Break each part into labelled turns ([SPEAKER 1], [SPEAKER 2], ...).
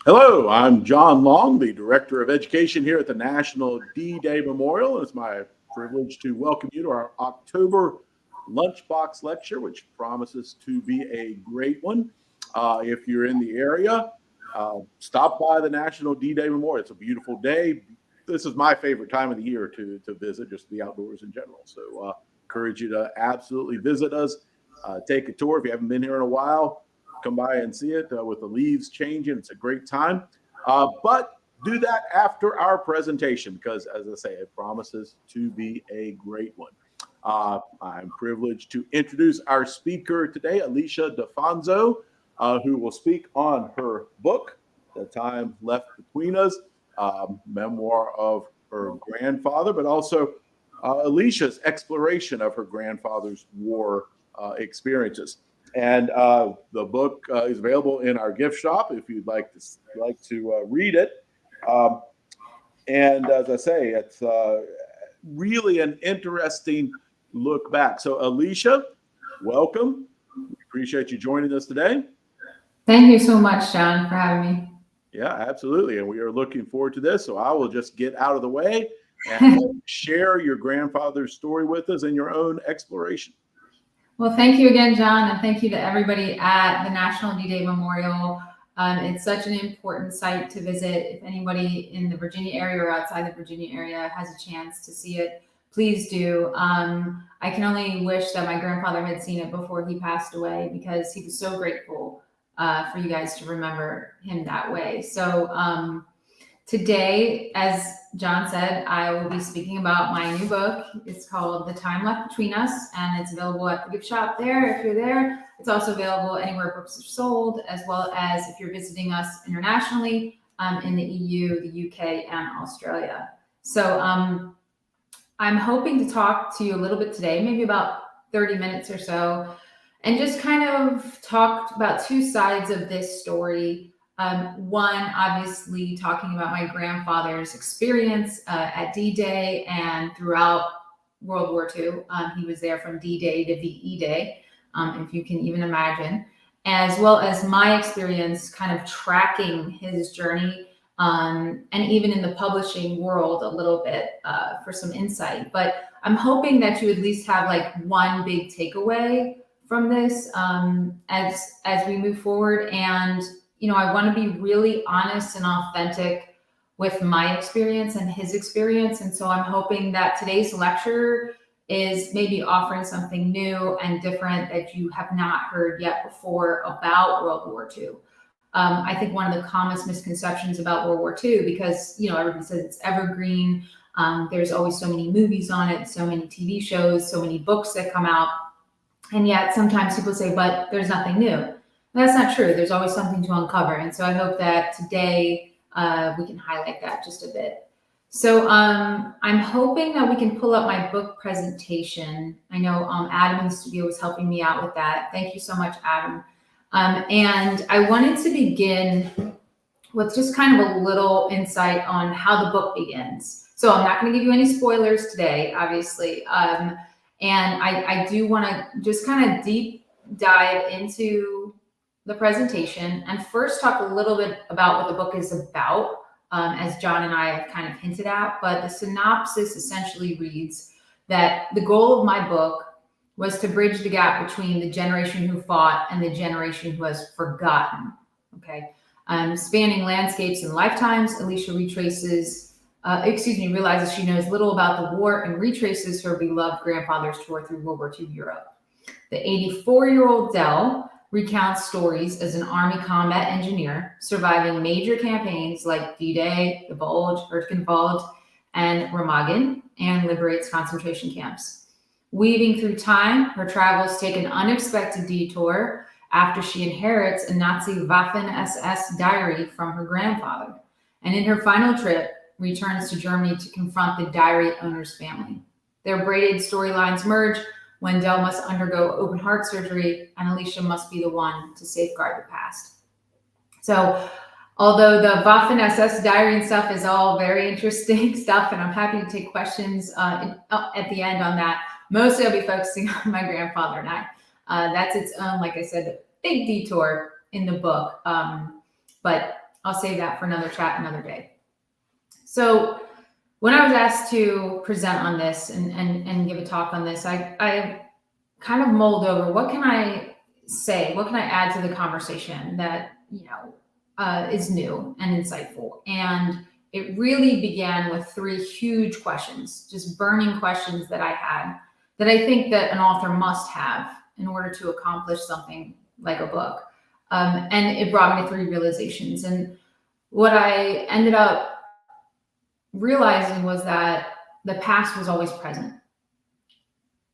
[SPEAKER 1] Hello, I'm John Long, the Director of Education here at the National D-Day Memorial. It's my privilege to welcome you to our October Lunchbox Lecture, which promises to be a great one. If you're in the area, stop by the National D-Day Memorial. It's a beautiful day. This is my favorite time of the year to visit, just the outdoors in general. So encourage you to absolutely visit us, take a tour if you haven't been here in a while. Come by and see it with the leaves changing. It's a great time. But do that after our presentation because, as I say, it promises to be a great one. I'm privileged to introduce our speaker today, Alicia DeFonzo, who will speak on her book, The Time Left Between Us, memoir of her grandfather, but also Alicia's exploration of her grandfather's war experiences. And the book is available in our gift shop if you'd like to read it. And as I say, it's really an interesting look back. So, Alicia, welcome. We appreciate you joining us today.
[SPEAKER 2] Thank you so much, John, for having me.
[SPEAKER 1] Yeah, absolutely. And we are looking forward to this. So I will just get out of the way and share your grandfather's story with us and your own exploration.
[SPEAKER 2] Well, thank you again, John, and thank you to everybody at the National D-Day Memorial. It's such an important site to visit. If anybody in the Virginia area or outside the Virginia area has a chance to see it, please do. I can only wish that my grandfather had seen it before he passed away because he was so grateful for you guys to remember him that way. So today, as John said, I will be speaking about my new book. It's called The Time Left Between Us, and it's available at the gift shop there if you're there. It's also available anywhere books are sold, as well as if you're visiting us internationally in the EU, the UK, and Australia. So I'm hoping to talk to you a little bit today, maybe about 30 minutes or so, and just kind of talk about two sides of this story. One, obviously, talking about my grandfather's experience at D-Day and throughout World War II. He was there from D-Day to VE Day, if you can even imagine, as well as my experience kind of tracking his journey and even in the publishing world a little bit for some insight. But I'm hoping that you at least have like one big takeaway from this as we move forward. And I want to be really honest and authentic with my experience and his experience. And so I'm hoping that today's lecture is maybe offering something new and different that you have not heard yet before about World War II. I think one of the commonest misconceptions about World War II, because, everybody says it's evergreen. There's always so many movies on it, so many TV shows, so many books that come out. And yet sometimes people say, but there's nothing new. That's not true. There's always something to uncover. And so I hope that today we can highlight that just a bit. So I'm hoping that we can pull up my book presentation. I know Adam in the studio was helping me out with that. Thank you so much, Adam. And I wanted to begin with just kind of a little insight on how the book begins. So I'm not going to give you any spoilers today, obviously. And I do want to just kind of deep dive into the presentation and first talk a little bit about what the book is about, as John and I have kind of hinted at. But the synopsis essentially reads that the goal of my book was to bridge the gap between the generation who fought and the generation who has forgotten. Okay, spanning landscapes and lifetimes, Alicia realizes she knows little about the war and retraces her beloved grandfather's tour through World War II Europe. The 84-year-old Dell recounts stories as an Army combat engineer, surviving major campaigns like D-Day, the Bulge, Birkenwald, and Remagen, and liberates concentration camps. Weaving through time, her travels take an unexpected detour after she inherits a Nazi Waffen-SS diary from her grandfather, and in her final trip, returns to Germany to confront the diary owner's family. Their braided storylines merge when Dell must undergo open heart surgery and Alicia must be the one to safeguard the past. So although the Waffen-SS diary and stuff is all very interesting stuff, and I'm happy to take questions at the end on that, mostly I'll be focusing on my grandfather and I. That's its own, like I said, big detour in the book. But I'll save that for another chat another day. So when I was asked to present on this and give a talk on this, I kind of mulled over, what can I say? What can I add to the conversation that, is new and insightful? And it really began with 3 huge questions, just burning questions that I had, that I think that an author must have in order to accomplish something like a book. And it brought me to 3 realizations. And what I ended up realizing was that the past was always present.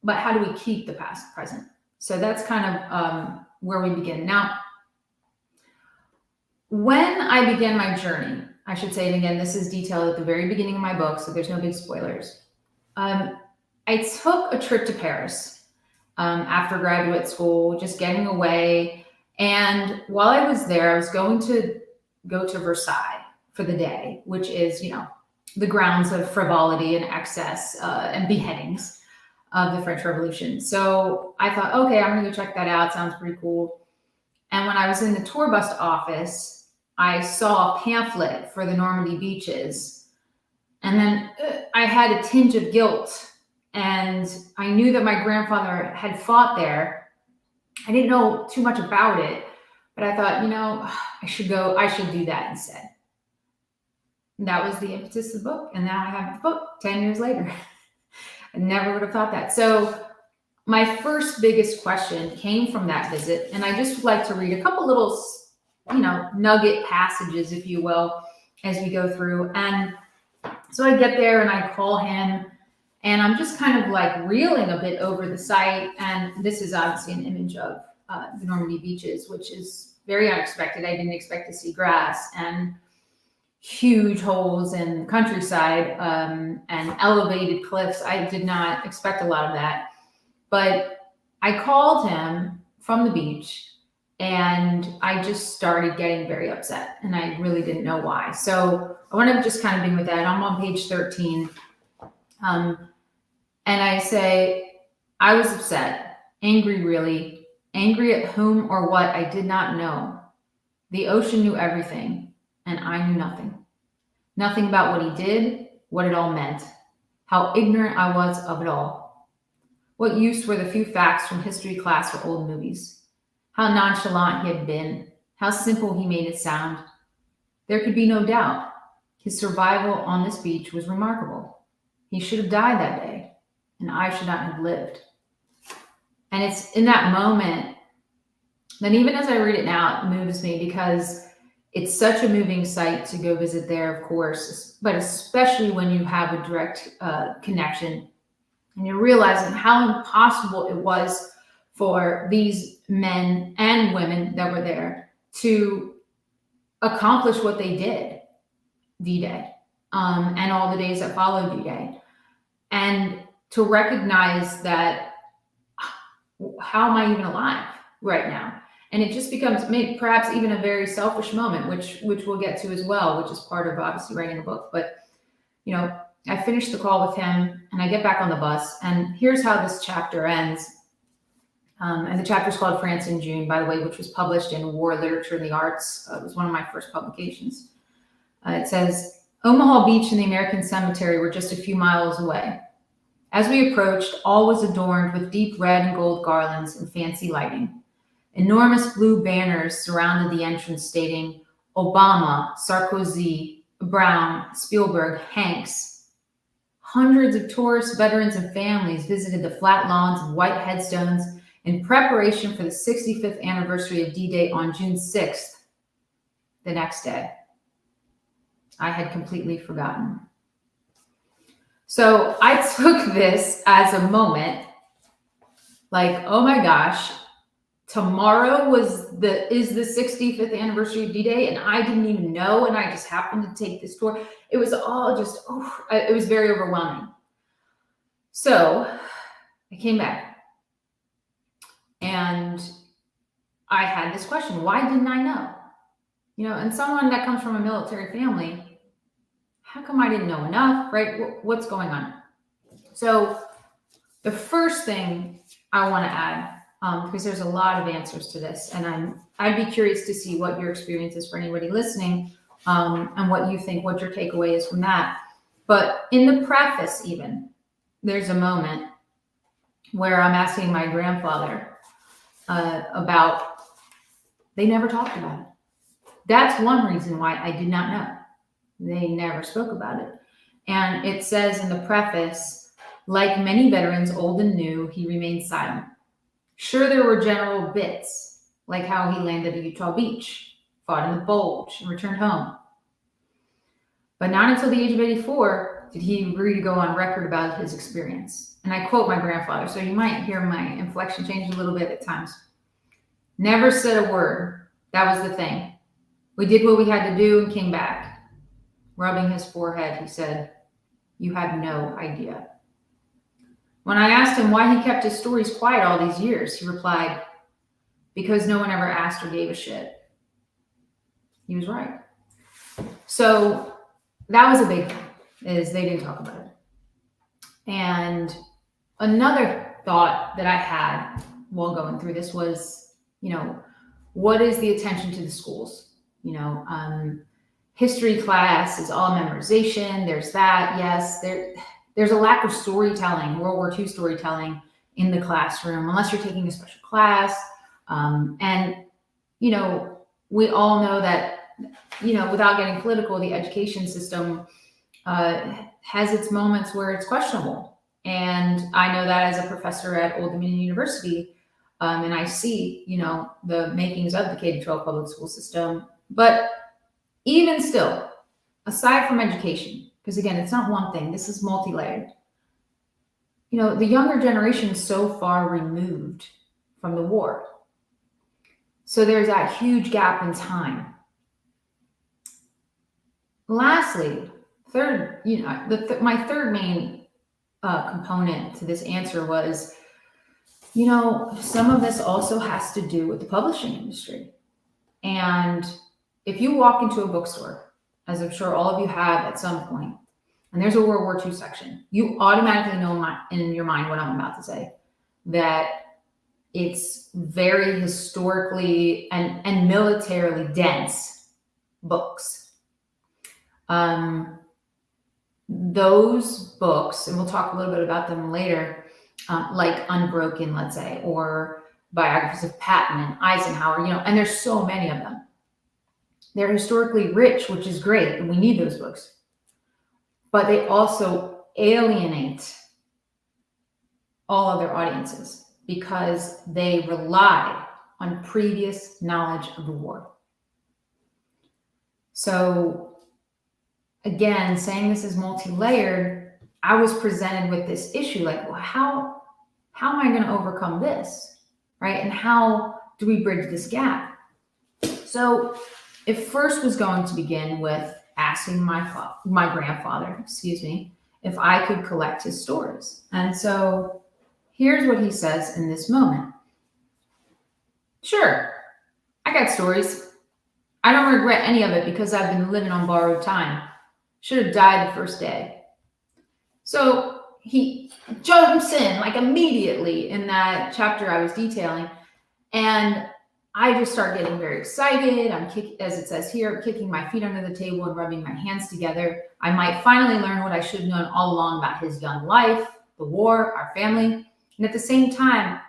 [SPEAKER 2] But how do we keep the past present? So that's kind of where we begin. Now, when I began my journey, I should say, and again, this is detailed at the very beginning of my book, so there's no big spoilers. I took a trip to Paris after graduate school, just getting away. And while I was there, I was going to go to Versailles for the day, which is, the grounds of frivolity and excess and beheadings of the French Revolution. So I thought, okay, I'm gonna go check that out. Sounds pretty cool. And when I was in the tour bus office, I saw a pamphlet for the Normandy beaches. And then I had a tinge of guilt. And I knew that my grandfather had fought there. I didn't know too much about it, but I thought, I should do that instead. And that was the impetus of the book. And now I have the book 10 years later. I never would have thought that. So my first biggest question came from that visit. And I just would like to read a couple little, nugget passages, if you will, as we go through. And so I get there and I call him, and I'm just kind of like reeling a bit over the site. And this is obviously an image of the Normandy beaches, which is very unexpected. I didn't expect to see grass and huge holes in countryside and elevated cliffs. I did not expect a lot of that. But I called him from the beach, and I just started getting very upset, and I really didn't know why. So I want to just kind of begin with that. I'm on page 13. And I say, I was upset, angry, really, angry at whom or what I did not know. The ocean knew everything, and I knew nothing. Nothing about what he did, what it all meant, how ignorant I was of it all. What use were the few facts from history class or old movies? How nonchalant he had been, how simple he made it sound. There could be no doubt. His survival on this beach was remarkable. He should have died that day, and I should not have lived. And it's in that moment that, even as I read it now, it moves me, because it's such a moving site to go visit there, of course, but especially when you have a direct connection, and you're realizing how impossible it was for these men and women that were there to accomplish what they did D-Day and all the days that followed D-Day. And to recognize that, how am I even alive right now? And it just becomes perhaps even a very selfish moment, which we'll get to as well, which is part of obviously writing a book. But, I finished the call with him, and I get back on the bus, and here's how this chapter ends. And the chapter is called France in June, by the way, which was published in War, Literature, and the Arts. It was one of my first publications. It says, Omaha Beach and the American Cemetery were just a few miles away. As we approached, all was adorned with deep red and gold garlands and fancy lighting. Enormous blue banners surrounded the entrance stating, Obama, Sarkozy, Brown, Spielberg, Hanks. Hundreds of tourists, veterans, and families visited the flat lawns and white headstones in preparation for the 65th anniversary of D-Day on June 6th, the next day. I had completely forgotten. So I took this as a moment like, oh my gosh, tomorrow is the 65th anniversary of D-Day, and I didn't even know, and I just happened to take this tour. It was all just, it was very overwhelming. So I came back, and I had this question: why didn't I know? And someone that comes from a military family, how come I didn't know enough, right? What's going on? So the first thing I want to add, because there's a lot of answers to this, and I'd be curious to see what your experience is for anybody listening. and what you think, what your takeaway is from that. But in the preface, even, there's a moment where I'm asking my grandfather about, they never talked about it. That's one reason why I did not know. They never spoke about it. And it says in the preface, like many veterans, old and new, he remained silent. Sure, there were general bits, like how he landed at Utah Beach, fought in the Bulge, and returned home. But not until the age of 84 did he agree to go on record about his experience. And I quote my grandfather, so you might hear my inflection change a little bit at times. Never said a word. That was the thing. We did what we had to do and came back. Rubbing his forehead, he said, "You had no idea." When I asked him why he kept his stories quiet all these years, he replied, "Because no one ever asked or gave a shit." He was right. So that was a big thing, is they didn't talk about it. And another thought that I had while going through this was, what is the attention to the schools? History class is all memorization. There's that. Yes, there's a lack of storytelling, World War II storytelling in the classroom, unless you're taking a special class. We all know that, without getting political, the education system has its moments where it's questionable. And I know that as a professor at Old Dominion University, and I see, the makings of the K-12 public school system. But even still, aside from education, because again, it's not one thing, this is multi-layered. The younger generation is so far removed from the war. So there's that huge gap in time. Lastly, my third main component to this answer was, some of this also has to do with the publishing industry. And if you walk into a bookstore, as I'm sure all of you have at some point, and there's a World War II section, you automatically know in your mind what I'm about to say, that it's very historically and militarily dense books. Those books, and we'll talk a little bit about them later, like Unbroken, let's say, or biographies of Patton and Eisenhower, and there's so many of them. They're historically rich, which is great, and we need those books. But they also alienate all other audiences because they rely on previous knowledge of the war. So again, saying this is multi-layered, I was presented with this issue, like, well, how am I going to overcome this, right? And how do we bridge this gap? So it first was going to begin with asking my grandfather, if I could collect his stories. And so here's what he says in this moment. Sure, I got stories. I don't regret any of it because I've been living on borrowed time. Should have died the first day. So he jumps in like immediately in that chapter I was detailing. And I just start getting very excited. As it says here, kicking my feet under the table and rubbing my hands together. I might finally learn what I should have known all along about his young life, the war, our family. And at the same time,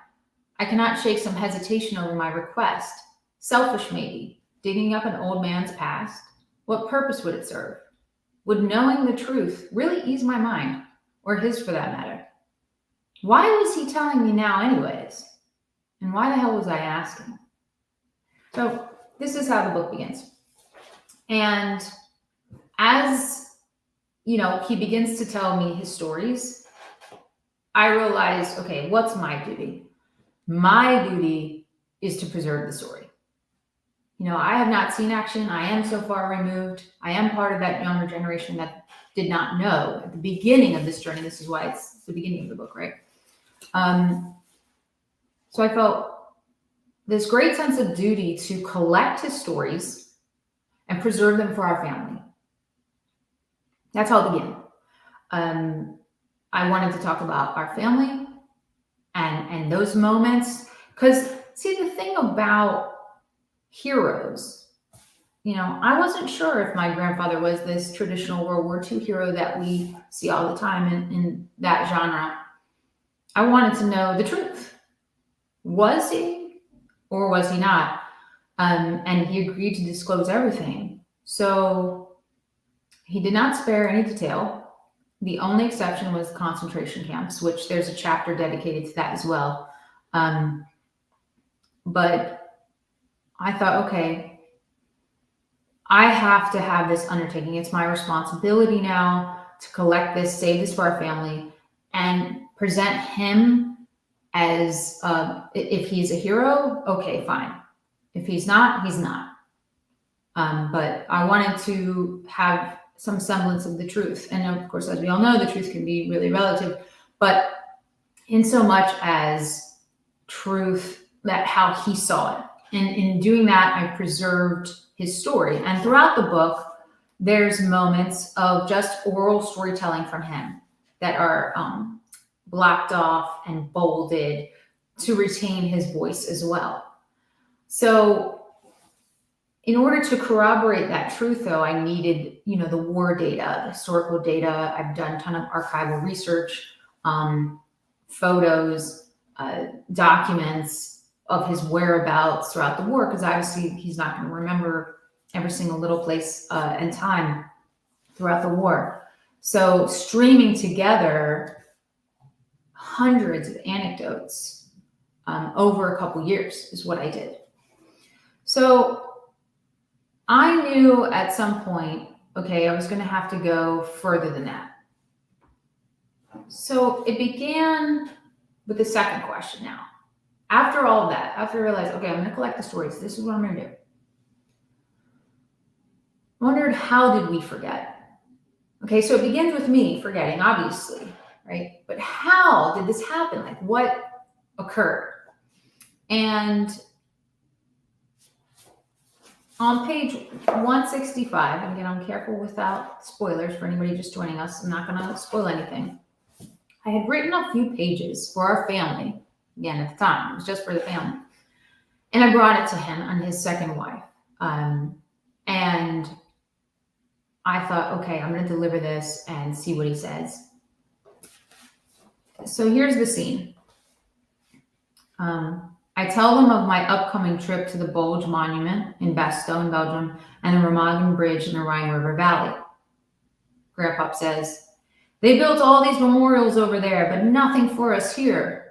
[SPEAKER 2] I cannot shake some hesitation over my request. Selfish, maybe. Digging up an old man's past. What purpose would it serve? Would knowing the truth really ease my mind, or his for that matter? Why was he telling me now anyways? And why the hell was I asking? So this is how the book begins. And as, he begins to tell me his stories, I realize, okay, what's my duty? My duty is to preserve the story. I have not seen action. I am so far removed. I am part of that younger generation that did not know at the beginning of this journey. This is why it's the beginning of the book, right? So I felt this great sense of duty to collect his stories and preserve them for our family. That's how it began. I wanted to talk about our family and those moments. Because, see, the thing about heroes, I wasn't sure if my grandfather was this traditional World War II hero that we see all the time in that genre. I wanted to know the truth. Was he or was he not? And he agreed to disclose everything. So he did not spare any detail. The only exception was concentration camps, which there's a chapter dedicated to that as well. But I thought, okay, I have to have this undertaking. It's my responsibility now to collect this, save this for our family, and present him as, if he's a hero, okay, fine. If he's not, he's not. But I wanted to have some semblance of the truth. And of course, as we all know, the truth can be really relative, but in so much as truth, that how he saw it. And in doing that, I preserved his story. And throughout the book, there's moments of just oral storytelling from him that are blocked off and bolded to retain his voice as well. So in order to corroborate that truth, though, I needed, the war data, the historical data. I've done a ton of archival research, photos, documents of his whereabouts throughout the war, because obviously he's not going to remember every single little place and time throughout the war. So streaming together hundreds of anecdotes over a couple years is what I did. So I knew at some point, okay, I was going to have to go further than that. So it began with the second question now. After all of that, after I realized, okay, I'm going to collect the stories. This is what I'm going to do. I wondered, how did we forget? Okay, so it begins with me forgetting, obviously, right? But how did this happen? Like, what occurred? And on page 165, and again, I'm careful without spoilers for anybody just joining us. I'm not going to spoil anything. I had written a few pages for our family. Again, at the time, it was just for the family. And I brought it to him and his second wife. And I thought, okay, I'm going to deliver this and see what he says. So here's the scene. I tell them of my upcoming trip to the Bulge Monument in Bastogne, Belgium, and the Remagen Bridge in the Rhine River Valley. Grandpop says, they built all these memorials over there, but nothing for us here.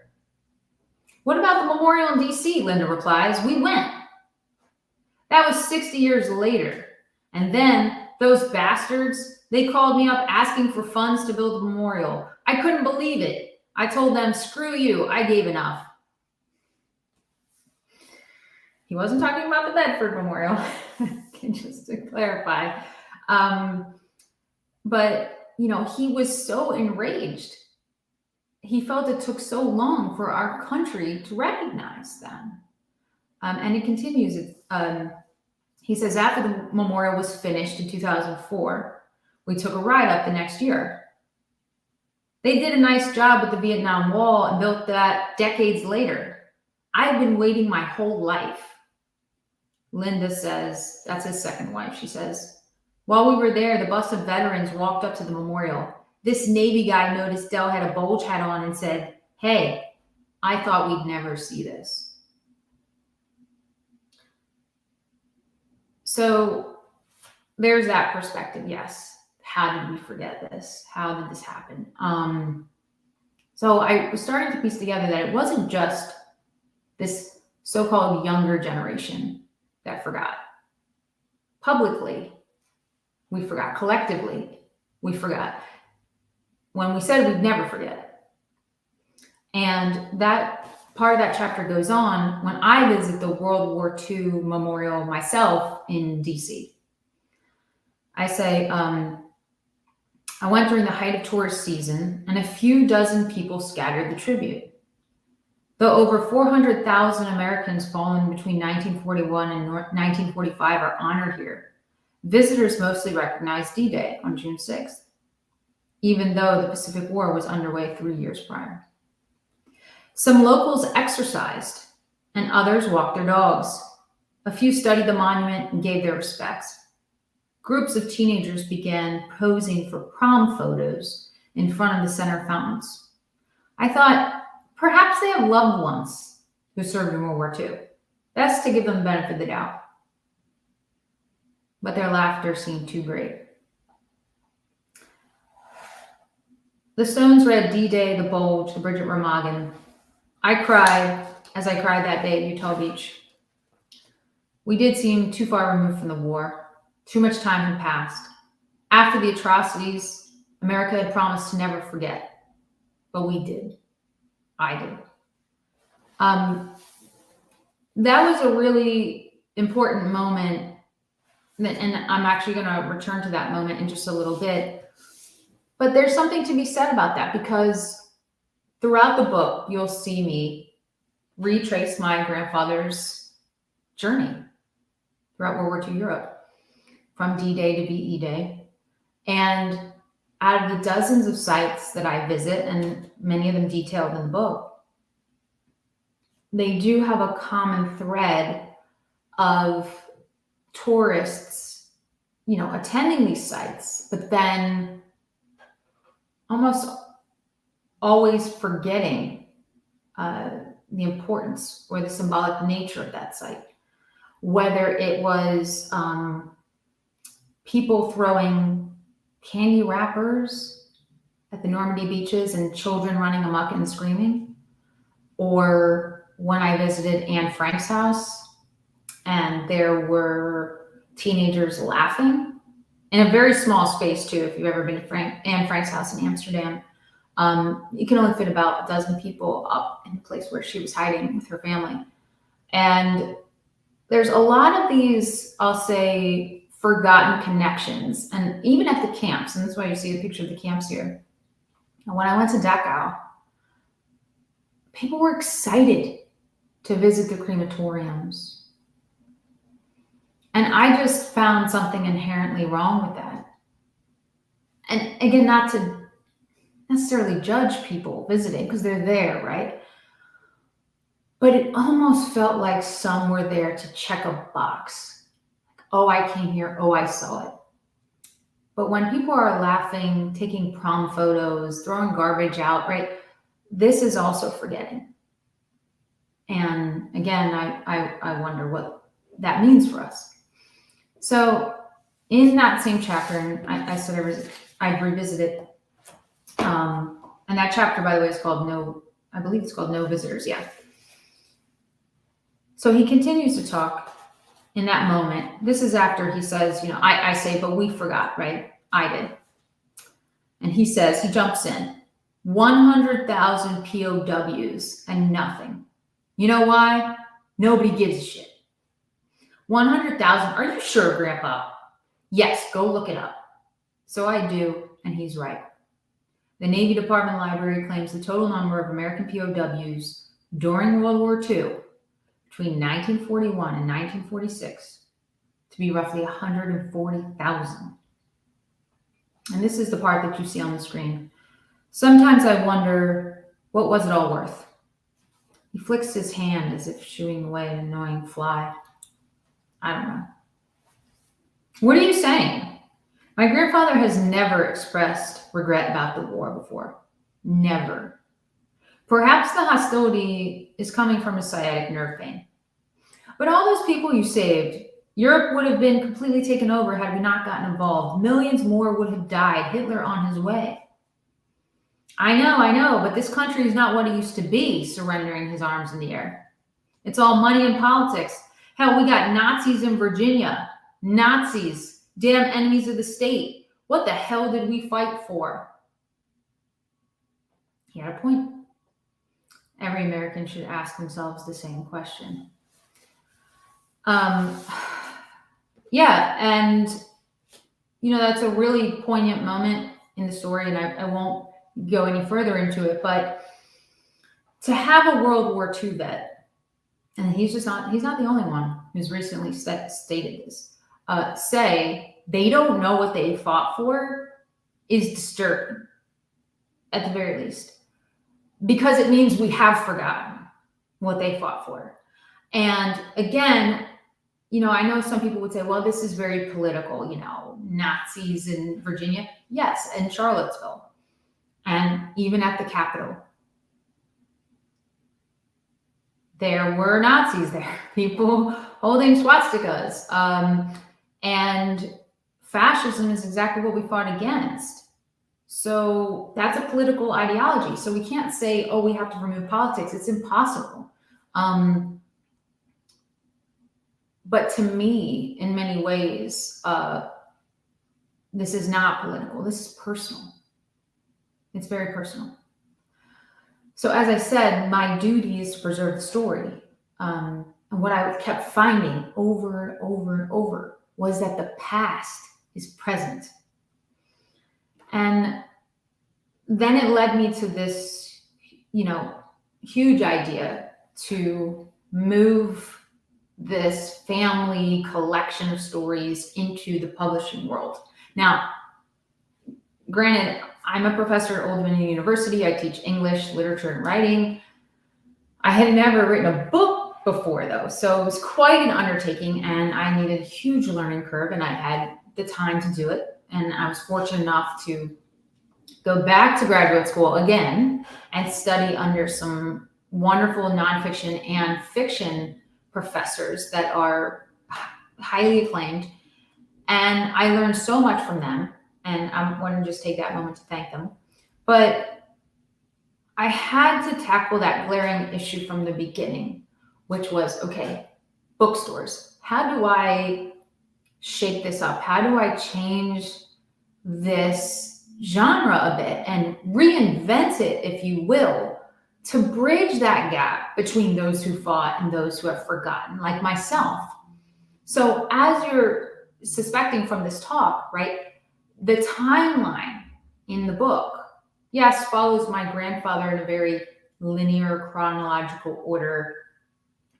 [SPEAKER 2] What about the memorial in DC? Linda replies, we went. That was 60 years later. And then those bastards, they called me up asking for funds to build a memorial. I couldn't believe it. I told them, screw you, I gave enough. He wasn't talking about the Bedford Memorial, just to clarify. But, he was so enraged. He felt it took so long for our country to recognize them. And it continues. He says, after the memorial was finished in 2004, we took a ride up the next year. They did a nice job with the Vietnam Wall and built that decades later. I've been waiting my whole life. Linda says, that's his second wife, she says, while we were there, the bus of veterans walked up to the memorial. This Navy guy noticed Dell had a bulge hat on and said, hey, I thought we'd never see this. So there's that perspective, yes. How did we forget this? How did this happen? So I was starting to piece together that it wasn't just this so-called younger generation that forgot. Publicly, we forgot. Collectively, we forgot. When we said we'd never forget. And that part of that chapter goes on when I visit the World War II memorial myself in DC. I say, I went during the height of tourist season, and a few dozen people scattered the tribute. Though over 400,000 Americans fallen between 1941 and 1945 are honored here, visitors mostly recognize D-Day on June 6th, even though the Pacific War was underway 3 years prior. Some locals exercised, and others walked their dogs. A few studied the monument and gave their respects. Groups of teenagers began posing for prom photos in front of the center fountains. I thought, perhaps they have loved ones who served in World War II. Best to give them the benefit of the doubt. But their laughter seemed too great. The stones read D-Day, the Bulge, the Bridget Remagen. I cried as I cried that day at Utah Beach. We did seem too far removed from the war. Too much time had passed. After the atrocities, America had promised to never forget. But we did. I did. That was a really important moment. And I'm actually going to return to that moment in just a little bit. But there's something to be said about that, because throughout the book, you'll see me retrace my grandfather's journey throughout World War II Europe, from D-Day to VE Day. And out of the dozens of sites that I visit, and many of them detailed in the book, they do have a common thread of tourists, attending these sites, but then almost always forgetting the importance or the symbolic nature of that site. Whether it was people throwing candy wrappers at the Normandy beaches and children running amok and screaming, or when I visited Anne Frank's house and there were teenagers laughing in a very small space too. If you've ever been to Anne Frank's house in Amsterdam, you can only fit about a dozen people up in the place where she was hiding with her family. And there's a lot of these, I'll say, forgotten connections. And even at the camps, and that's why you see a picture of the camps here. And when I went to Dachau, people were excited to visit the crematoriums. And I just found something inherently wrong with that. And again, not to necessarily judge people visiting, because they're there, right? But it almost felt like some were there to check a box. Oh, I came here. Oh, I saw it. But when people are laughing, taking prom photos, throwing garbage out, right? This is also forgetting. And again, I wonder what that means for us. So in that same chapter, and I said I'd revisit it. And that chapter, by the way, is called I believe it's called No Visitors. Yeah. So he continues to talk in that moment. This is after he says, I say, but we forgot, right? I did. And he says, he jumps in, 100,000 POWs and nothing. You know why? Nobody gives a shit. 100,000. Are you sure, Grandpa? Yes, go look it up. So I do, and he's right. The Navy Department Library claims the total number of American POWs during World War II between 1941 and 1946 to be roughly 140,000. And this is the part that you see on the screen. Sometimes I wonder, what was it all worth? He flicks his hand as if shooing away an annoying fly. I don't know. What are you saying? My grandfather has never expressed regret about the war before. Never. Perhaps the hostility is coming from his sciatic nerve pain. But all those people you saved, Europe would have been completely taken over had we not gotten involved. Millions more would have died. Hitler on his way. I know, but this country is not what it used to be, surrendering his arms in the air. It's all money and politics. Hell, we got Nazis in Virginia. Nazis, damn enemies of the state. What the hell did we fight for? He had a point. Every American should ask themselves the same question. And that's a really poignant moment in the story, and I won't go any further into it, but to have a World War II vet, and he's not the only one who's recently stated this, say they don't know what they fought for is disturbing, at the very least, because it means we have forgotten what they fought for. And again, I know some people would say, well, this is very political, Nazis in Virginia. Yes, and Charlottesville, and even at the Capitol. There were Nazis there, people holding swastikas. And fascism is exactly what we fought against. So that's a political ideology. So we can't say, oh, we have to remove politics. It's impossible. But to me, in many ways, this is not political. This is personal. It's very personal. So as I said, my duty is to preserve the story. And what I kept finding over and over and over was that the past is present. And then it led me to this, huge idea to move this family collection of stories into the publishing world. Now, granted, I'm a professor at Old Dominion University. I teach English, literature, and writing. I had never written a book before, though, so it was quite an undertaking, and I needed a huge learning curve, and I had the time to do it. And I was fortunate enough to go back to graduate school again and study under some wonderful nonfiction and fiction professors that are highly acclaimed. And I learned so much from them. And I want to just take that moment to thank them. But I had to tackle that glaring issue from the beginning, which was, okay, bookstores. How do I shake this up? How do I change this genre a bit and reinvent it, if you will, to bridge that gap between those who fought and those who have forgotten, like myself? So as you're suspecting from this talk, right, the timeline in the book, yes, follows my grandfather in a very linear chronological order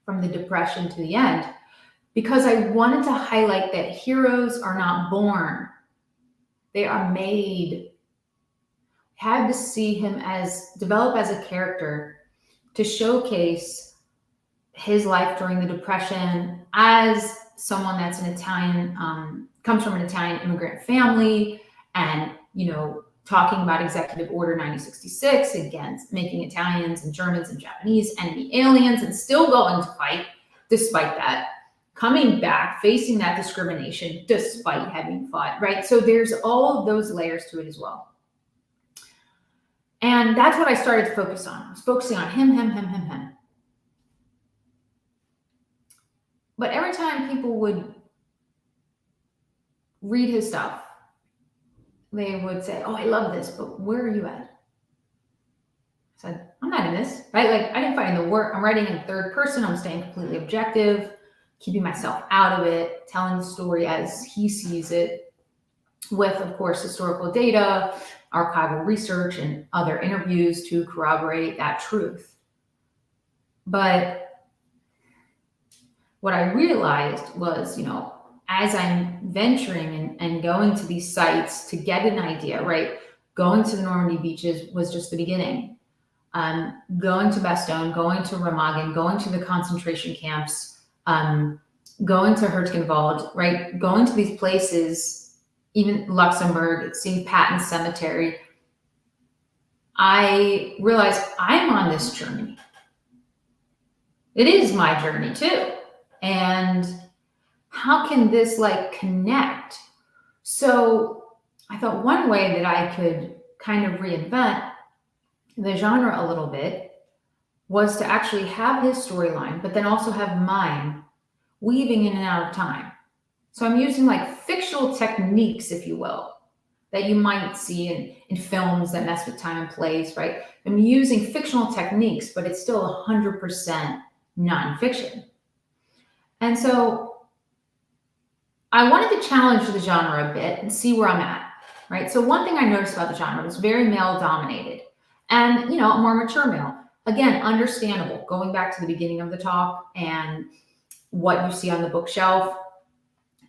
[SPEAKER 2] from the Depression to the end, because I wanted to highlight that heroes are not born. They are made. Had to see him develop as a character to showcase his life during the Depression as someone that's an Italian, comes from an Italian immigrant family, and, talking about Executive Order 9066 against making Italians and Germans and Japanese enemy aliens, and still going to fight despite that, coming back, facing that discrimination despite having fought, right? So there's all of those layers to it as well. And that's what I started to focus on. I was focusing on him. But every time people would read his stuff, they would say, oh, I love this, but where are you at? I said, I'm not in this, right? Like, I didn't find the work. I'm writing in third person. I'm staying completely objective, keeping myself out of it, telling the story as he sees it, with, of course, historical data, archival research, and other interviews to corroborate that truth. But what I realized was, as I'm venturing and going to these sites to get an idea, right? Going to the Normandy beaches was just the beginning. Going to Bastogne, going to Remagen, going to the concentration camps, going to Hertgenwald, right? Going to these places, even Luxembourg, seeing Patton Cemetery, I realized I'm on this journey. It is my journey too. And how can this connect? So I thought one way that I could kind of reinvent the genre a little bit was to actually have his storyline, but then also have mine weaving in and out of time. So I'm using fictional techniques, if you will, that you might see in films that mess with time and place, right? I'm using fictional techniques, but it's still 100% nonfiction. And so I wanted to challenge the genre a bit and see where I'm at, right? So one thing I noticed about the genre was very male dominated and, a more mature male. Again, understandable, going back to the beginning of the talk and what you see on the bookshelf.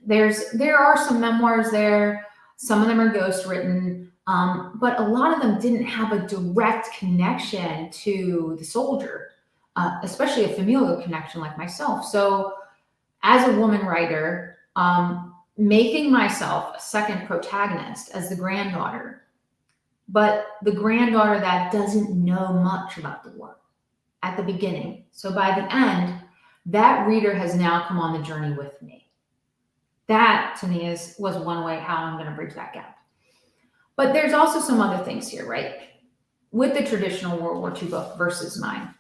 [SPEAKER 2] There are some memoirs there. Some of them are ghost written, but a lot of them didn't have a direct connection to the soldier, especially a familial connection like myself. So as a woman writer, making myself a second protagonist as the granddaughter, but the granddaughter that doesn't know much about the war at the beginning. So by the end, that reader has now come on the journey with me. That to me was one way how I'm going to bridge that gap. But there's also some other things here, right? With the traditional World War II book versus mine,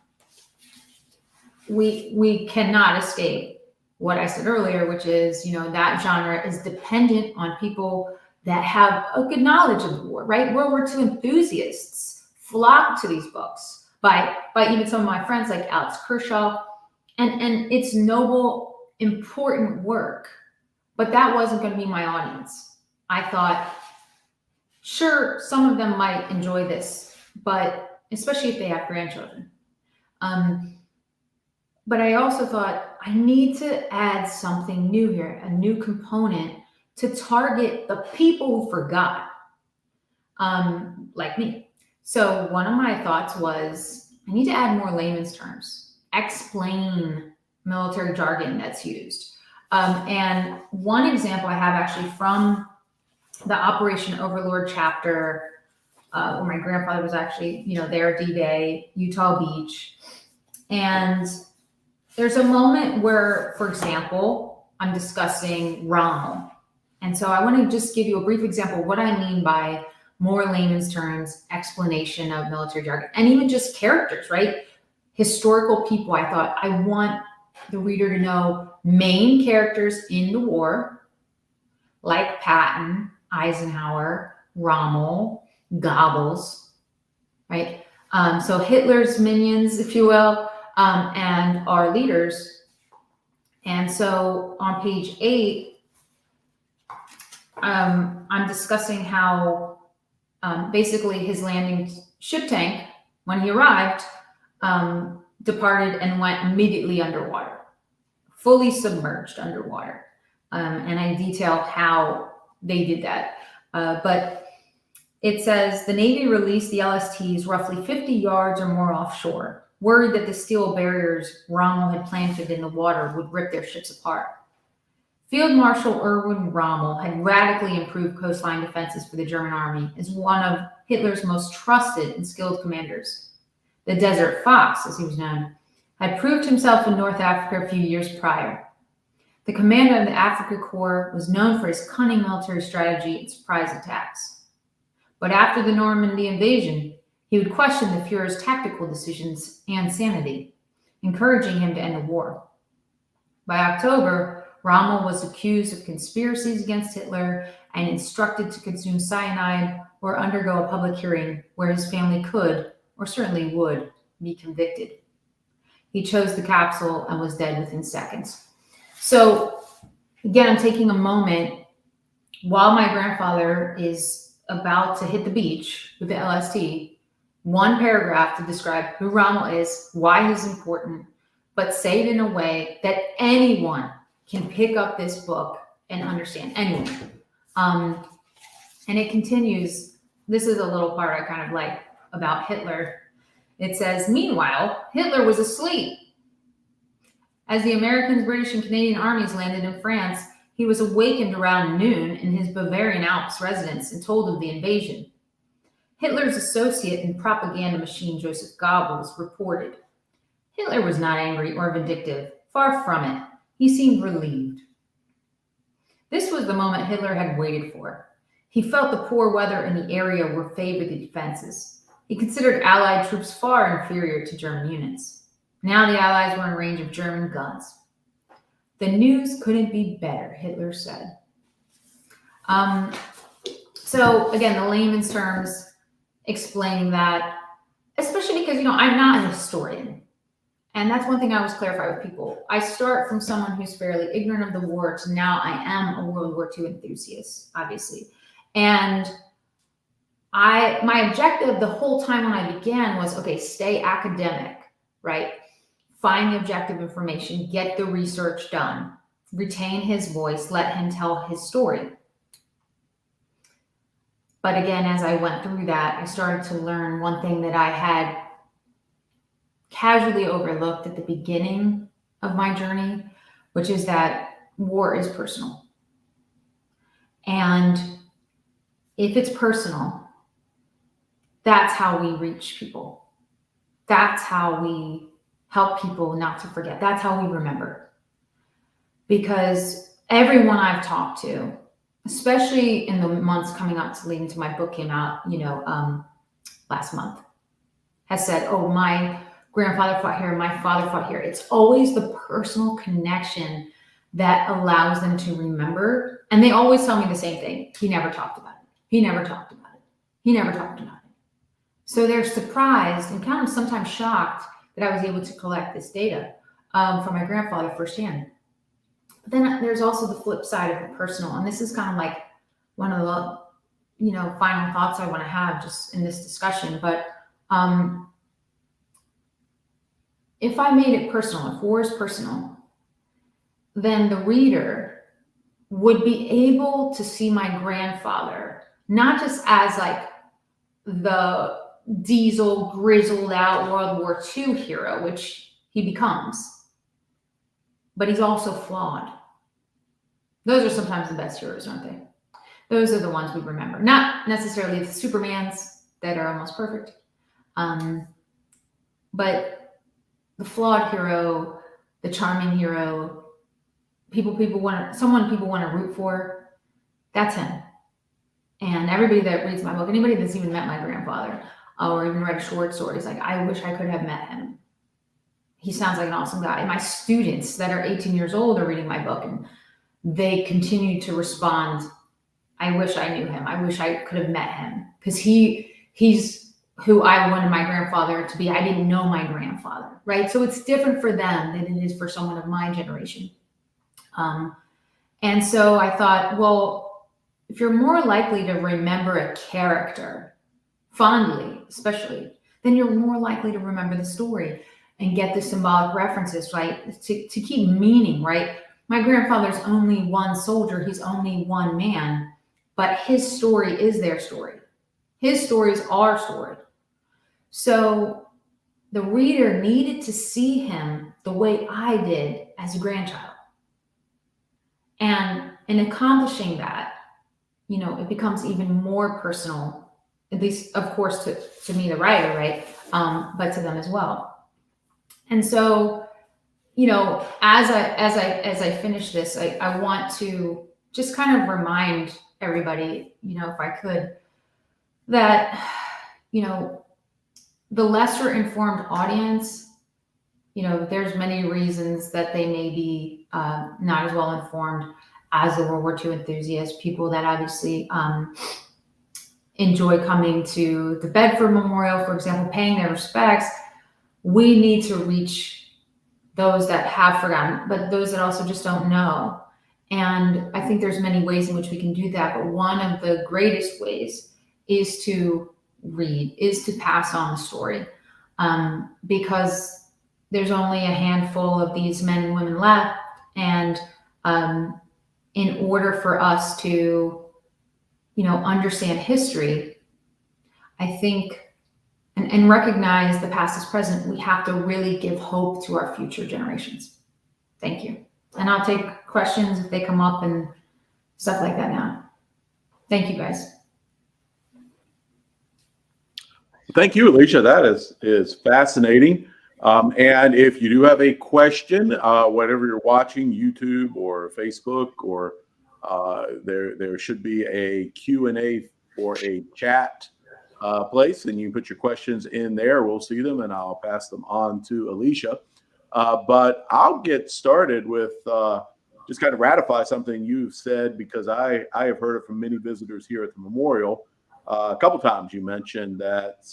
[SPEAKER 2] we cannot escape what I said earlier, which is, that genre is dependent on people that have a good knowledge of the war, right? World War II enthusiasts flock to these books by even some of my friends like Alex Kershaw, and it's noble, important work. But that wasn't going to be my audience. I thought, sure, some of them might enjoy this, but especially if they have grandchildren. But I also thought I need to add something new here, a new component to target the people who forgot, like me. So one of my thoughts was I need to add more layman's terms, explain military jargon that's used. And one example I have actually from the Operation Overlord chapter, where my grandfather was actually, there D-Day, Utah Beach. And there's a moment where, for example, I'm discussing Rommel. And so I want to just give you a brief example of what I mean by more layman's terms, explanation of military jargon, and even just characters, right? Historical people. I thought I want the reader to know main characters in the war, like Patton, Eisenhower, Rommel, Goebbels, right? So Hitler's minions, if you will, and our leaders. And so on page 8, I'm discussing how basically his landing ship tank, when he arrived, departed and went immediately underwater, fully submerged underwater. And I detail how they did that. But it says the Navy released the LSTs roughly 50 yards or more offshore, worried that the steel barriers Rommel had planted in the water would rip their ships apart. Field Marshal Erwin Rommel had radically improved coastline defenses for the German army as one of Hitler's most trusted and skilled commanders. The Desert Fox, as he was known, had proved himself in North Africa a few years prior. The commander of the Africa Corps was known for his cunning military strategy and surprise attacks. But after the Normandy invasion, he would question the Fuhrer's tactical decisions and sanity, encouraging him to end the war. By October, Rommel was accused of conspiracies against Hitler and instructed to consume cyanide or undergo a public hearing where his family could, or certainly would, be convicted. He chose the capsule and was dead within seconds. So, again, I'm taking a moment while my grandfather is about to hit the beach with the LST, one paragraph to describe who Rommel is, why he's important, but say it in a way that anyone can pick up this book and understand. Anyone. And it continues. This is a little part I kind of like about Hitler. It says, meanwhile, Hitler was asleep. As the American, British, and Canadian armies landed in France, he was awakened around noon in his Bavarian Alps residence and told of the invasion. Hitler's associate and propaganda machine, Joseph Goebbels, reported, Hitler was not angry or vindictive. Far from it. He seemed relieved. This was the moment Hitler had waited for. He felt the poor weather in the area were favored the defenses. He considered Allied troops far inferior to German units. Now the Allies were in range of German guns. The news couldn't be better, Hitler said. So again, the layman's terms explaining that, especially because, I'm not a historian. And that's one thing I always clarify with people. I start from someone who's fairly ignorant of the war to now I am a World War II enthusiast, obviously. And my objective the whole time when I began was, okay, stay academic, right? Find the objective information, get the research done, retain his voice, let him tell his story. But again, as I went through that, I started to learn one thing that I had casually overlooked at the beginning of my journey, which is that war is personal. And if it's personal, that's how we reach people. That's how we help people not to forget. That's how we remember. Because everyone I've talked to, especially in the months coming up to leading to my book came out, last month, has said, oh, my grandfather fought here, my father fought here. It's always the personal connection that allows them to remember. And they always tell me the same thing. He never talked about it. He never talked about it. He never talked about it. So they're surprised and kind of sometimes shocked that I was able to collect this data from my grandfather firsthand. But then there's also the flip side of the personal. And this is kind of like one of the, final thoughts I want to have just in this discussion. But if I made it personal, if war is personal, then the reader would be able to see my grandfather, not just as like the diesel, grizzled out World War II hero, which he becomes, but he's also flawed. Those are sometimes the best heroes, aren't they? Those are the ones we remember. Not necessarily the Supermans that are almost perfect, but the flawed hero, the charming hero, someone people want to root for. That's him. And everybody that reads my book, anybody that's even met my grandfather or even read a short story is like, I wish I could have met him. He sounds like an awesome guy. And my students that are 18 years old are reading my book and they continue to respond, I wish I knew him. I wish I could have met him because he's who I wanted my grandfather to be. I didn't know my grandfather, right? So it's different for them than it is for someone of my generation. And so I thought, well, if you're more likely to remember a character fondly, especially, then you're more likely to remember the story and get the symbolic references, right? To keep meaning, right? My grandfather's only one soldier. He's only one man, but his story is their story. His story is our story. So the reader needed to see him the way I did as a grandchild. And in accomplishing that, it becomes even more personal, at least, of course, to me, the writer, right? But to them as well. And so, as I finish this, I want to just kind of remind everybody, if I could, that, the lesser informed audience, there's many reasons that they may be not as well informed as the World War II enthusiasts, people that obviously enjoy coming to the Bedford Memorial, for example, paying their respects. We need to reach those that have forgotten, but those that also just don't know. And I think there's many ways in which we can do that, but one of the greatest ways is to read, is to pass on the story, because there's only a handful of these men and women left. And in order for us to, understand history, I think, and recognize the past as present, we have to really give hope to our future generations. Thank you. And I'll take questions if they come up and stuff like that now. Thank you, guys.
[SPEAKER 1] Thank you, Alicia. That is fascinating. And if you do have a question, whatever you're watching, YouTube or Facebook, or there should be a Q&A or a chat place, and you can put your questions in there. We'll see them, and I'll pass them on to Alicia. But I'll get started with just kind of ratify something you've said, because I have heard it from many visitors here at the memorial. A couple times you mentioned that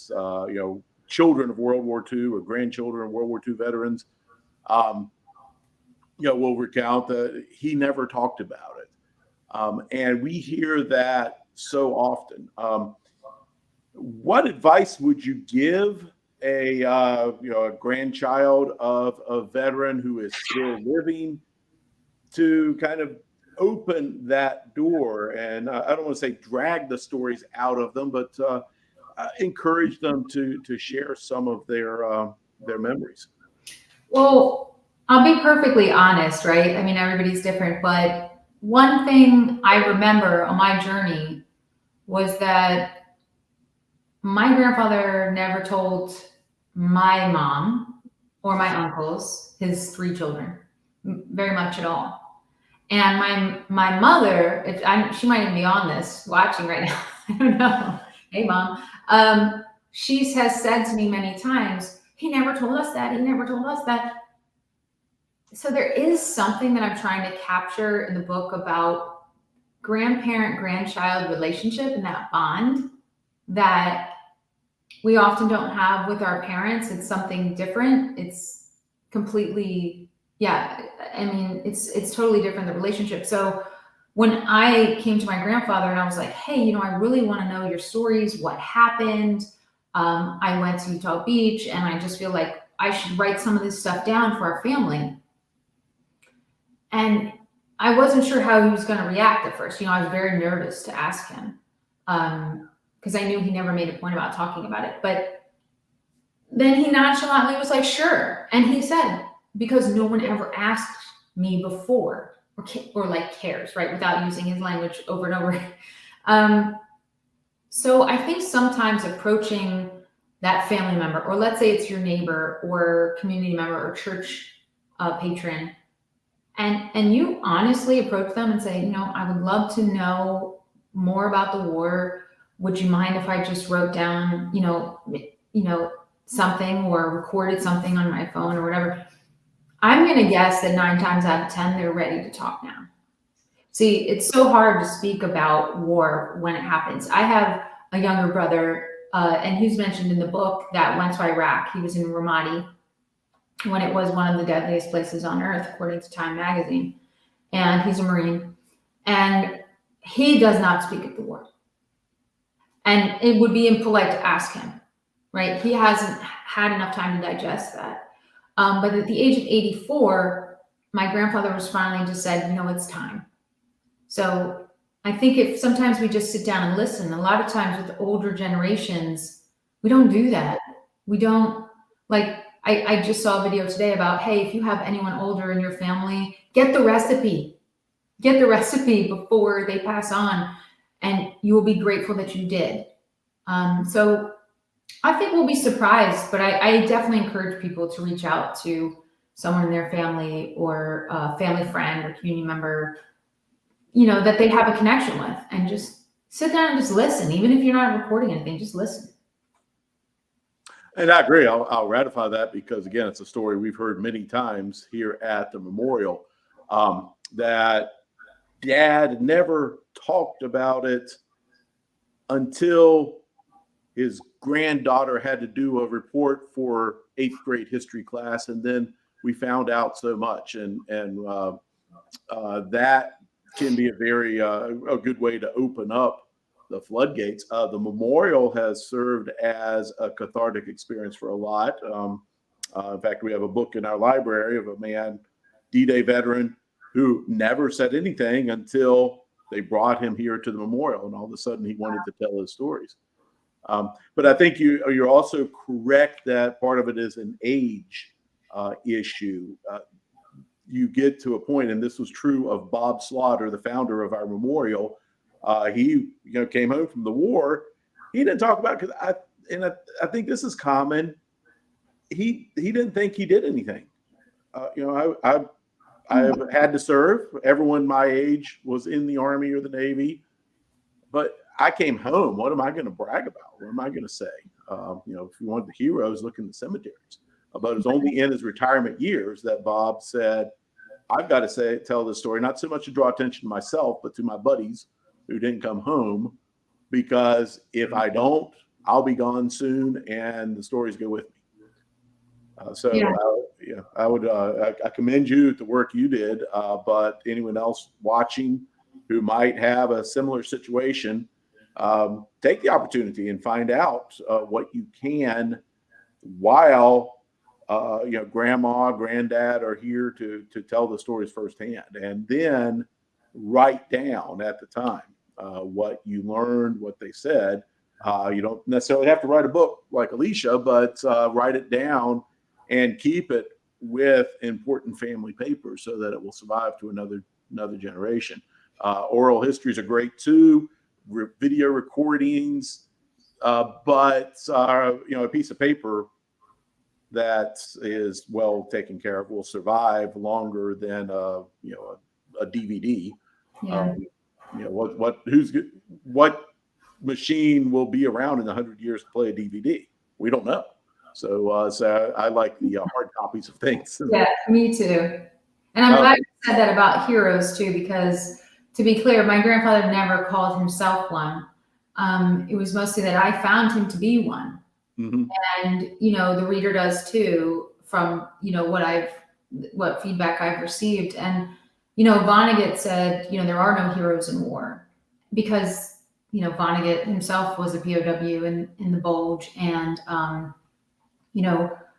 [SPEAKER 1] children of World War II or grandchildren of World War II veterans, will recount that he never talked about it, and we hear that so often. What advice would you give a grandchild of a veteran who is still living to kind of open that door? And I don't want to say drag the stories out of them, but encourage them to share some of their memories.
[SPEAKER 2] Well, I'll be perfectly honest, right? I mean, everybody's different, but one thing I remember on my journey was that my grandfather never told my mom or my uncles, his three children, very much at all. And my mother, she might even be on this, watching right now. I don't know. Hey, mom. She has said to me many times, "He never told us that. He never told us that." So there is something that I'm trying to capture in the book about grandparent-grandchild relationship and that bond that we often don't have with our parents. It's something different. It's completely, yeah. I mean, it's totally different, the relationship. So when I came to my grandfather and I was like, "Hey, I really want to know your stories. What happened? I went to Utah Beach, and I just feel like I should write some of this stuff down for our family." And I wasn't sure how he was going to react at first. I was very nervous to ask him because I knew he never made a point about talking about it. But then he nonchalantly was like, "Sure." And he said, "Because no one ever asked me before or like cares," right? Without using his language over and over. So I think sometimes approaching that family member, or let's say it's your neighbor or community member or church patron, and you honestly approach them and say, "I would love to know more about the war. Would you mind if I just wrote down, something or recorded something on my phone or whatever?" I'm going to guess that 9 times out of 10, they're ready to talk now. See, it's so hard to speak about war when it happens. I have a younger brother, and he's mentioned in the book, that went to Iraq. He was in Ramadi when it was one of the deadliest places on earth, according to Time magazine. And he's a Marine. And he does not speak of the war. And it would be impolite to ask him, right? He hasn't had enough time to digest that. But at the age of 84, my grandfather was finally just said, "It's time." So I think if sometimes we just sit down and listen, a lot of times with older generations, we don't do that. We don't, like, I just saw a video today about, hey, if you have anyone older in your family, get the recipe. Get the recipe before they pass on, and you will be grateful that you did. So I think we'll be surprised, but I definitely encourage people to reach out to someone in their family or a family friend or community member, that they have a connection with, and just sit down and just listen. Even if you're not recording anything, just listen.
[SPEAKER 1] And I agree. I'll ratify that because, again, it's a story we've heard many times here at the memorial, that Dad never talked about it until his granddaughter had to do a report for 8th grade history class. And then we found out so much. And that can be a very a good way to open up the floodgates. The memorial has served as a cathartic experience for a lot. In fact, we have a book in our library of a man, D-Day veteran, who never said anything until they brought him here to the memorial, and all of a sudden he wanted to tell his stories. But I think you're also correct that part of it is an age issue. You get to a point, and this was true of Bob Slaughter, the founder of our memorial. He came home from the war. He didn't talk about it because I think this is common. He didn't think he did anything. I've had to serve. Everyone my age was in the Army or the Navy, but I came home. What am I going to brag about? What am I going to say? If you want the heroes, look in the cemeteries. But it was only in his retirement years that Bob said, "I've got to tell this story, not so much to draw attention to myself, but to my buddies who didn't come home, because if I don't, I'll be gone soon, and the stories go with me." I commend you at the work you did. But anyone else watching who might have a similar situation, take the opportunity and find out what you can while grandma, granddad are here to tell the stories firsthand, and then write down at the time what you learned, what they said. You don't necessarily have to write a book like Alicia, but write it down and keep it with important family papers so that it will survive to another generation. Oral histories are great too, video recordings, but a piece of paper that is well taken care of will survive longer than a DVD.
[SPEAKER 2] Yeah.
[SPEAKER 1] What machine will be around in 100 years to play a DVD? We don't know. So I like the hard copies of things.
[SPEAKER 2] Yeah, me too. And I'm glad you said that about heroes too, because to be clear, my grandfather never called himself one. It was mostly that I found him to be one.
[SPEAKER 1] Mm-hmm.
[SPEAKER 2] And, the reader does too, from, what feedback I've received. And, Vonnegut said, there are no heroes in war, because, Vonnegut himself was a POW in the Bulge. And, I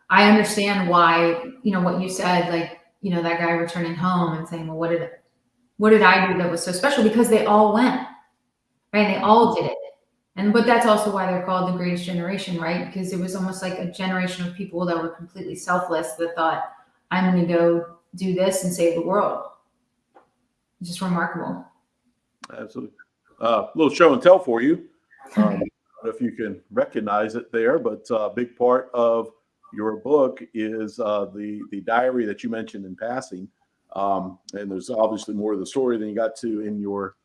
[SPEAKER 2] understand why, what you said, like, that guy returning home and saying, well, what did I do that was so special? Because they all went, right? They all did it. But that's also why they're called the greatest generation, right? Because it was almost like a generation of people that were completely selfless, that thought, I'm going to go do this and save the world. It's just remarkable.
[SPEAKER 1] Absolutely. A little show and tell for you. I don't know if you can recognize it there, but a big part of your book is the diary that you mentioned in passing. And there's obviously more of the story than you got to in your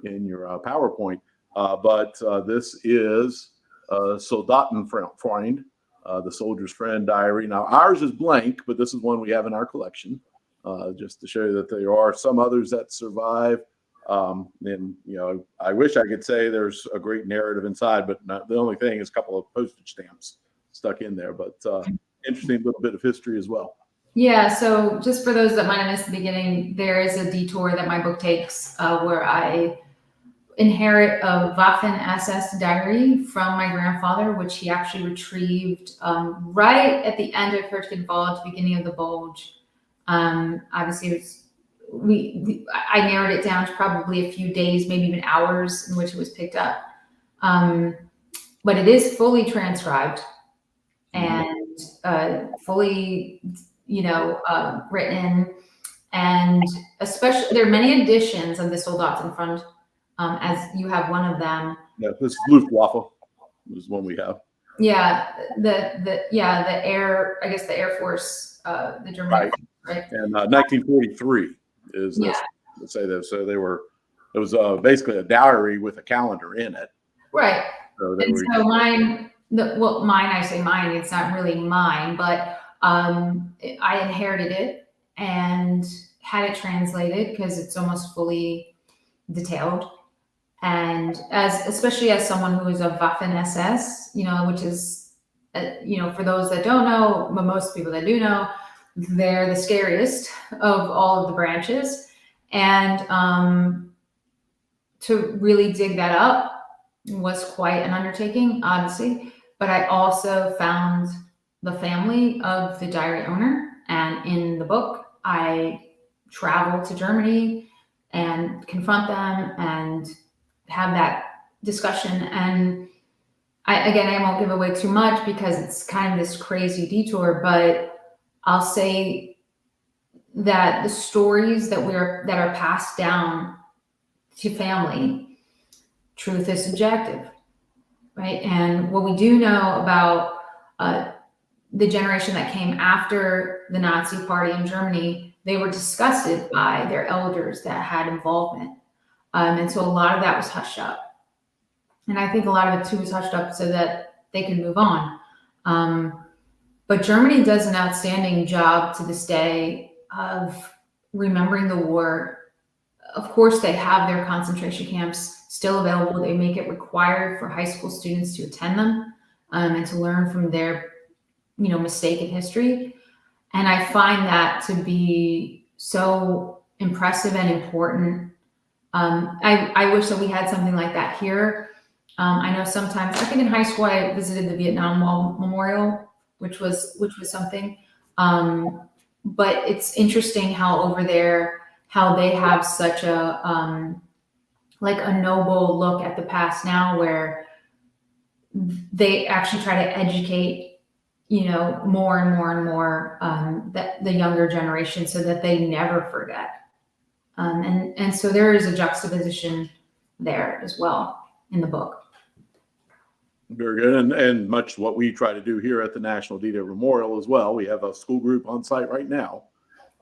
[SPEAKER 1] PowerPoint. But this is Soldatenfreund, the Soldier's Friend diary. Now, ours is blank, but this is one we have in our collection, just to show you that there are some others that survive. And, I wish I could say there's a great narrative inside, but the only thing is a couple of postage stamps stuck in there. But interesting little bit of history as well.
[SPEAKER 2] Yeah, so just for those that might have missed the beginning, there is a detour that my book takes where I inherit a Waffen-SS diary from my grandfather, which he actually retrieved right at the end of Hurtgenwald, at the beginning of the Bulge. Obviously, it was, I narrowed it down to probably a few days, maybe even hours in which it was picked up. But it is fully transcribed and fully, written. And especially, there are many editions of the Soldatenfreund, as you have one of them.
[SPEAKER 1] Yeah, this is Luftwaffe. This is one we have.
[SPEAKER 2] Yeah, the Air, I guess the Air Force, the German, right?
[SPEAKER 1] And 1943 is this. Let's say that. So it was basically a diary with a calendar in it.
[SPEAKER 2] Right.
[SPEAKER 1] So
[SPEAKER 2] mine, I say mine, it's not really mine, but I inherited it and had it translated because it's almost fully detailed. And especially as someone who is a Waffen-SS, which is, for those that don't know, but most people that do know, they're the scariest of all of the branches. And to really dig that up was quite an undertaking, honestly. But I also found the family of the diary owner. And in the book, I traveled to Germany and confront them and have that discussion. And I won't give away too much because it's kind of this crazy detour, but I'll say that the stories that are passed down to family, truth is subjective, right? And what we do know about the generation that came after the Nazi Party in Germany, they were disgusted by their elders that had involvement. And so a lot of that was hushed up. And I think a lot of it too was hushed up so that they could move on. But Germany does an outstanding job to this day of remembering the war. Of course, they have their concentration camps still available. They make it required for high school students to attend them and to learn from their, mistaken history. And I find that to be so impressive and important. I wish that we had something like that here. I know sometimes, I think in high school, I visited the Vietnam Wall Memorial, which was something. But it's interesting how over there, how they have such a noble look at the past now, where they actually try to educate more and more and more that the younger generation, so that they never forget. And so there is a juxtaposition there as well in the book.
[SPEAKER 1] Very good, and much what we try to do here at the National D-Day Memorial as well. We have a school group on site right now,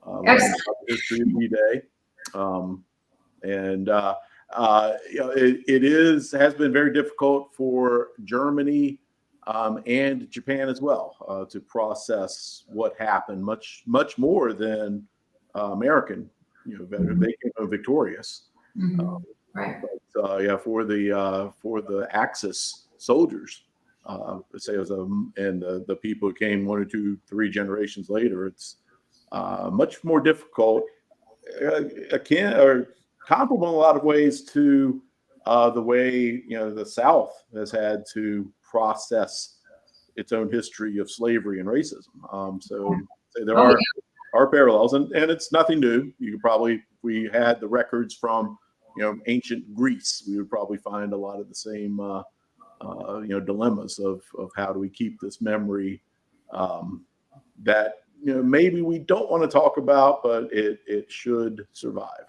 [SPEAKER 1] learning about the history of D-Day, it has been very difficult for Germany and Japan as well to process what happened, much more than American. They came victorious.
[SPEAKER 2] Right.
[SPEAKER 1] But for the Axis soldiers, say it was and the people who came 1 or 2, 3 generations later, it's much more difficult, akin or comparable in a lot of ways to the way the South has had to process its own history of slavery and racism. So there are parallels, and it's nothing new. You could probably, if we had the records from ancient Greece, we would probably find a lot of the same dilemmas of how do we keep this memory that maybe we don't want to talk about, but it should survive.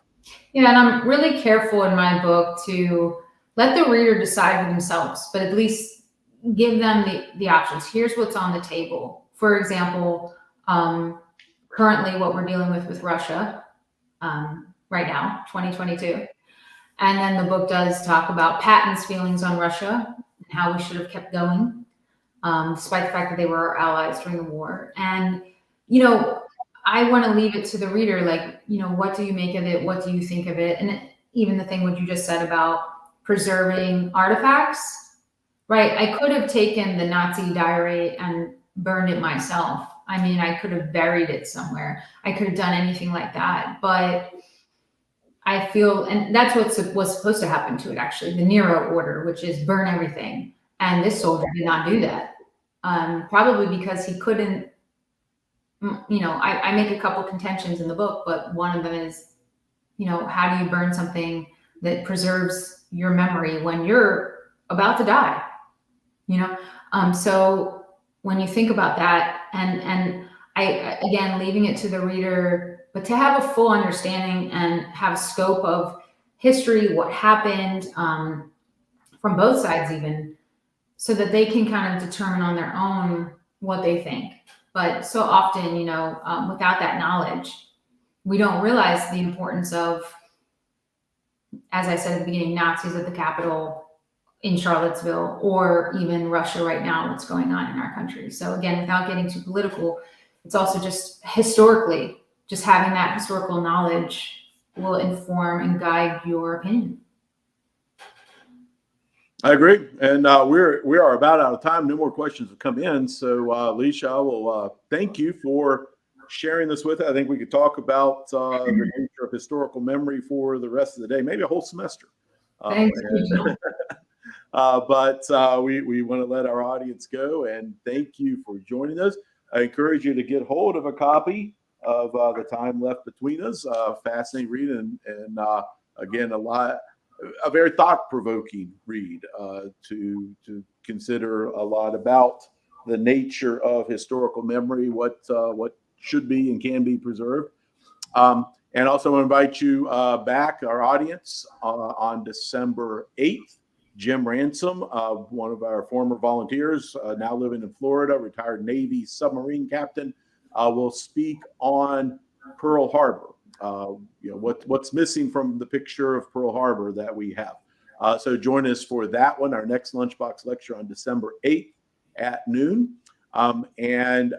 [SPEAKER 2] Yeah, and I'm really careful in my book to let the reader decide for themselves, but at least give them the options. Here's what's on the table. For example, currently what we're dealing with Russia right now, 2022. And then the book does talk about Patton's feelings on Russia and how we should have kept going, despite the fact that they were our allies during the war. And, I want to leave it to the reader, like, what do you make of it? What do you think of it? And even the thing what you just said about preserving artifacts, right? I could have taken the Nazi diary and burned it myself. I mean, I could have buried it somewhere. I could have done anything like that. But I feel, and that's what was supposed to happen to it, actually, the Nero order, which is burn everything. And this soldier did not do that, probably because he couldn't. I make a couple contentions in the book, but one of them is, how do you burn something that preserves your memory when you're about to die? So when you think about that, and I, again, leaving it to the reader, but to have a full understanding and have a scope of history, what happened from both sides even, so that they can kind of determine on their own what they think. But so often, without that knowledge, we don't realize the importance of, as I said at the beginning, Nazis at the Capitol in Charlottesville, or even Russia right now, what's going on in our country. So again, without getting too political, it's also just historically, just having that historical knowledge will inform and guide your opinion.
[SPEAKER 1] I agree, and we are about out of time. No more questions have come in, so Alicia, I will thank you for sharing this with us. I think we could talk about the nature of historical memory for the rest of the day, maybe a whole semester.
[SPEAKER 2] Thanks.
[SPEAKER 1] But we want to let our audience go, and thank you for joining us. I encourage you to get hold of a copy of The Time Left Between Us. Fascinating read, and again, a very thought-provoking read to consider a lot about the nature of historical memory, what should be and can be preserved. And also want to invite you back, our audience, on December 8th. Jim Ransom, one of our former volunteers, now living in Florida, retired Navy submarine captain, will speak on Pearl Harbor. What's missing from the picture of Pearl Harbor that we have. So join us for that one, our next Lunchbox Lecture on December 8th at noon. And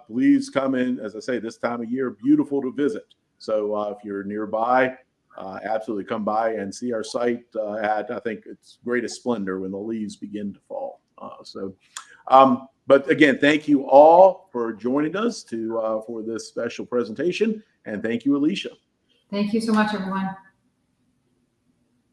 [SPEAKER 1] please come in, as I say, this time of year, beautiful to visit. So if you're nearby, absolutely come by and see our site at, I think it's greatest splendor when the leaves begin to fall. But again, thank you all for joining us for this special presentation. And thank you, Alicia.
[SPEAKER 2] Thank you so much, everyone.